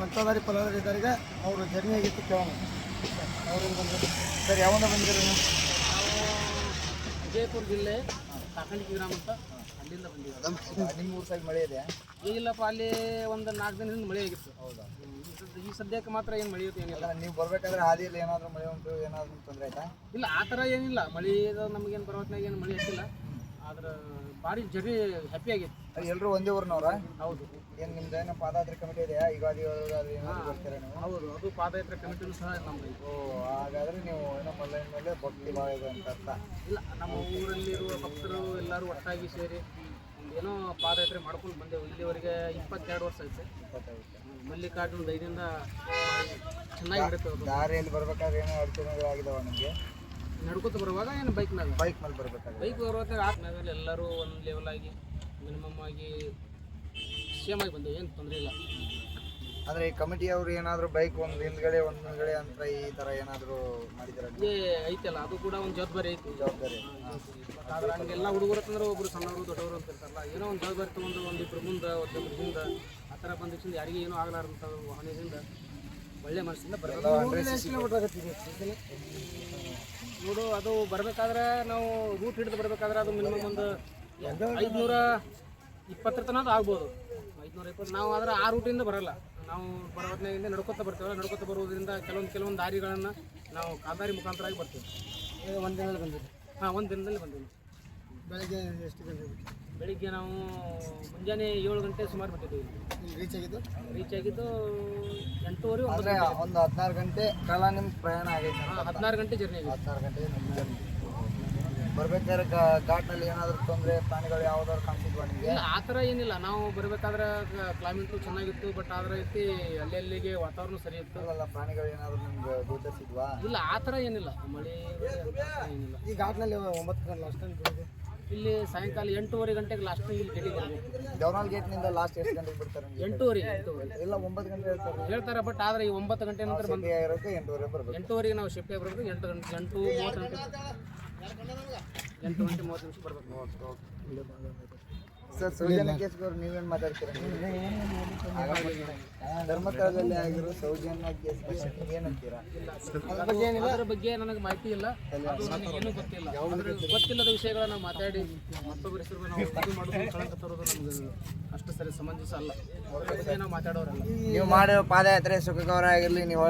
ಪಂಚದಾರಿ ಫಲಾಧಾರಿಗಳಿಗೆ ಅವರು ಜರ್ನಿ ಆಗಿತ್ತು ಕೇಳೋಣ. ಅವರಿಂದ ಬಂದರು ಸರ್, ಯಾವಾಗ ಬಂದಿದ್ದೀರಿ ನೀವು? ವಿಜಯಪುರ ಜಿಲ್ಲೆ ಕಾಕಂಡಿ ಗ್ರಾಮ ಅಂತ ಅಲ್ಲಿಂದ ಬಂದಿದ್ದೀವಿ. ನಿಮ್ಮ ಊರು ಸೈಡ್ ಮಳೆ ಇದೆಯಾ? ಈಗಿಲ್ಲಪ್ಪ, ಅಲ್ಲಿ ಒಂದು 4 ದಿನದಿಂದ ಮಳೆ ಆಗಿತ್ತು. ಹೌದಾ? ಈ ಸದ್ಯಕ್ಕೆ ಮಾತ್ರ ಏನು ಮಳೆ ಇತ್ತು ಏನಿಲ್ಲ. ನೀವು ಬರಬೇಕಾದ್ರೆ ಹಾದಿಯಲ್ಲಿ ಏನಾದರೂ ಮಳೆ ಉಂಟು, ಏನಾದರೂ ತೊಂದರೆ ಆಯ್ತಾ? ಇಲ್ಲ, ಆ ಥರ ಏನಿಲ್ಲ. ಮಳೆ ನಮಗೇನು ಬರೋತ್ನಾಗ ಏನು ಮಳೆ ಹತ್ತಿಲ್ಲ. ಆದ್ರೆ ಭಾರಿ ಜರ್ನಿ ಹ್ಯಾಪಿ ಆಗಿತ್ತು. ಎಲ್ಲರೂ ಒಂದೇ ಊರಿನವ್ರ? ಹೌದು. ಏನು ನಿಮ್ದು ಏನೋ ಪಾದಯಾತ್ರೆ ಕಮಿಟಿ ಇದೆಯಾ? ಯುಗಾದಿ ಏನಾದರೂ ಬರ್ತೀರಾ ನೀವು? ಹೌದು, ಅದು ಪಾದಯಾತ್ರೆ ಕಮಿಟಿನೂ ಸಹ ನಮ್ಮದು. ಓ, ಹಾಗಾದರೆ ನೀವು ಏನೋ ಮಲ್ಲಯ್ಯನ ಮೇಲೆ ಭಕ್ತಿ ಭಾವ ಇದೆ ಅಂತ ಅರ್ಥ. ಇಲ್ಲ, ನಮ್ಮ ಊರಲ್ಲಿರುವ ಭಕ್ತರು ಎಲ್ಲರೂ ಒಟ್ಟಾಗಿ ಸೇರಿ ಏನೋ ಪಾದಯಾತ್ರೆ ಮಾಡ್ಕೊಂಡು ಬಂದೆವು. ಇಲ್ಲಿವರೆಗೆ 22 ವರ್ಷ ಆಯ್ತು. ಮಲ್ಲಿಕಾರ್ಜುನ ದಯದಿಂದ ಚೆನ್ನಾಗಿ ನಡೀತದೆ. ದಾರಿಯಲ್ಲಿ ಬರ್ಬೇಕಾದ್ರೆ ಏನೋ ಅಡಚಣೆಗಳು ಆಗಿದಾವ ನಿಮಗೆ? ನಡ್ಕೊತ ಬರುವಾಗ ಏನು ಬೈಕ್ ಮೇಲೆ ಬರ್ಬೇಕಾದ್ರೆ? ಬೈಕ್ ಬರುವಾಗ ಆದ್ಮೇಲೆ ಎಲ್ಲರೂ ಒಂದು ಲೆವೆಲ್ ಆಗಿ ಮಿನಿಮಮ್ ಆಗಿ ಸೇಮ್ ಆಗಿ ಬಂದೆವು, ಏನು ತೊಂದರೆ ಇಲ್ಲ. ಅಂದರೆ ಈ ಕಮಿಟಿಯವರು ಏನಾದರೂ ಬೈಕ್ ಒಂದು ಹಿಂದ್ಗಡೆ ಅಂತ ಈ ಥರ ಏನಾದರೂ ಮಾಡಿದಾರೆ? ಐತಲ್ಲ, ಅದು ಕೂಡ ಒಂದು ಜವಾಬ್ದಾರಿ ಐತಿ. ಜವಾಬ್ದಾರಿ. ಆದ್ರೆ ಹಂಗೆಲ್ಲ ಹುಡುಗರು ಅಂತಂದ್ರೆ ಒಬ್ರು ಸಣ್ಣವರು ದೊಡ್ಡವರು ಅಂತ ಇರ್ತಾರಲ್ಲ, ಏನೋ ಒಂದು ಜವಾಬ್ದಾರಿ ತೊಗೊಂಡು ಒಂದಿಬ್ಬರು ಮುಂದೆ ಒಬ್ಬರು ಹಿಂದೆ ಆ ಥರ ಬಂದಿಕ್ಷಿಂದ ಯಾರಿಗೆ ಏನೂ ಆಗಲಾರಂಥ ವಾಹನದಿಂದ ಒಳ್ಳೆ ಮನಸ್ಸಿಂದ ಬರಬೇಕು. ನೋಡು, ಅದು ಬರಬೇಕಾದ್ರೆ ನಾವು ರೂಟ್ ಹಿಡಿದು ಬರಬೇಕಾದ್ರೆ ಅದು ಮಿನಿಮಮ್ ಒಂದು 520 ತನಕ ಆಗ್ಬೋದು. 520. ನಾವು ಆದರೆ ಆ ರೂಟಿಂದ ಬರಲ್ಲ. ನಾವು ಬರೋದ್ನಾಗಿಂದ ನಡ್ಕೊತ ಬರ್ತೇವೆ. ನಡ್ಕೊತ ಬರೋದ್ರಿಂದ ಕೆಲವೊಂದು ದಾರಿಗಳನ್ನು ನಾವು ಕಾಲ್ದಾರಿ ಮುಖಾಂತರವಾಗಿ ಬರ್ತೀವಿ. ಒಂದು ದಿನದಲ್ಲಿ ಬಂದಿದ್ದೀವಿ. ಹಾಂ, ಒಂದು ದಿನದಲ್ಲಿ ಬಂದಿದ್ದೀವಿ. ಬೆಳಗ್ಗೆ ಎಷ್ಟು ಗಂಟೆ? ಬೆಳಿಗ್ಗೆ ನಾವು ಮುಂಜಾನೆ 7 ಗಂಟೆ ಸುಮಾರು ಬಿಟ್ಟಿದ್ದೀವಿ. ರೀಚ್ ಆಗಿದ್ದು 8:30 ಅಂದರೆ ಒಂದು 16 ಗಂಟೆ ಕಾಲ ನಿಮ್ಮ ಪ್ರಯಾಣ ಆಗೈತೆ? 16 ಗಂಟೆ ಜರ್ನಿ ಆಗಿದೆ. 16 ಗಂಟೆ ನಿಮ್ಮ ಜರ್ನಿ. ಬರ್ಬೇಕಾದ್ರೆ ಘಾಟ್ನಲ್ಲಿ ಏನಾದರೂ ತೊಂದರೆ, ಪ್ರಾಣಿಗಳು ಯಾವುದಾದ್ರು ಕಾಣಿಸಿದ್ವಾ ನಿಮಗೆ? ಇಲ್ಲ, ಆ ಥರ ಏನಿಲ್ಲ. ನಾವು ಬರಬೇಕಾದ್ರೆ ಕ್ಲೈಮೇಟು ಚೆನ್ನಾಗಿತ್ತು. ಬಟ್ ಆದ್ರೆ ಐತಿ ಅಲ್ಲೆಲ್ಲಿಗೆ ವಾತಾವರಣ ಸರಿ ಇತ್ತು. ಅಲ್ಲ, ಪ್ರಾಣಿಗಳು ಏನಾದರೂ ನಿಮ್ಗೆ ಗೋಚರಿಸಿದ್ವಾ? ಇಲ್ಲ, ಆ ಥರ ಏನಿಲ್ಲ. ಮಳೆ ಏನಿಲ್ಲ. ಈ ಘಾಟ್ನಲ್ಲಿ 9 ಗಂಟೆ ಲಾಸ್ಟ್ ಇಲ್ಲಿ ಸಾಯಂಕಾಲ 8:30 ಗಂಟೆಗೆ ಲಾಸ್ಟ್ ಇಲ್ಲಿ ಗೇಟಿಗೆ ಬರಬೇಕು. ದೇವನಾಳ್ ಗೇಟ್ನಿಂದ ಲಾಸ್ಟ್ ಎಷ್ಟು ಗಂಟೆಗೆ ಬಿಡ್ತಾರೆ? 8:30. ಇಲ್ಲ, 9 ಗಂಟೆ ಹೇಳ್ತಾರೆ. ಬಟ್ ಆದರೆ ಈ 9 ಗಂಟೆ ನಂತರ ಬಂದು ಇರೋಕ್ಕೆ 8:30 ಬರಬೇಕು. 8:30 ನಾವು ಶಿಫ್ಟಿಗೆ ಬರಬೇಕು. 8:30 ನಿಮಿಷ ಬರಬೇಕು. ಸರ್, ಸೌಜನ್ಯ ಕೇಸ್ಗವ್ರು ನೀವೇನು ಮಾತಾಡ್ತೀರಾ? ಧರ್ಮಸ್ಥಳದಲ್ಲಿ ಆಗಿರೋ ಸೌಜನ್ಯ ಕೇಸ್ ಏನಂತೀರಾ? ಅದರ ಬಗ್ಗೆ ನನಗೆ ಮಾಹಿತಿ ಇಲ್ಲ. ಅದು ನನಗೇನು ಗೊತ್ತಿಲ್ಲ. ಗೊತ್ತಿಲ್ಲದ ವಿಷಯಗಳ ನಾವು ಮಾತಾಡಿ ಮತ್ತೊಬ್ಬರ ಹೆಸರು ನಾವು ಇದು ಮಾಡೋದು, ಕಳಂಕ ತರೋದು ನಮ್ಗೆ ಅಷ್ಟು ಸರಿ ಸಮಂಜಸ ಅಲ್ಲ. ಅದ್ರ ಬಗ್ಗೆ ನಾವು ಮಾತಾಡೋರಲ್ಲ. ನೀವು ಮಾಡೋ ಪಾದಯಾತ್ರೆ ಸುಖಕರ ಆಗಿರಲಿ. ನೀವು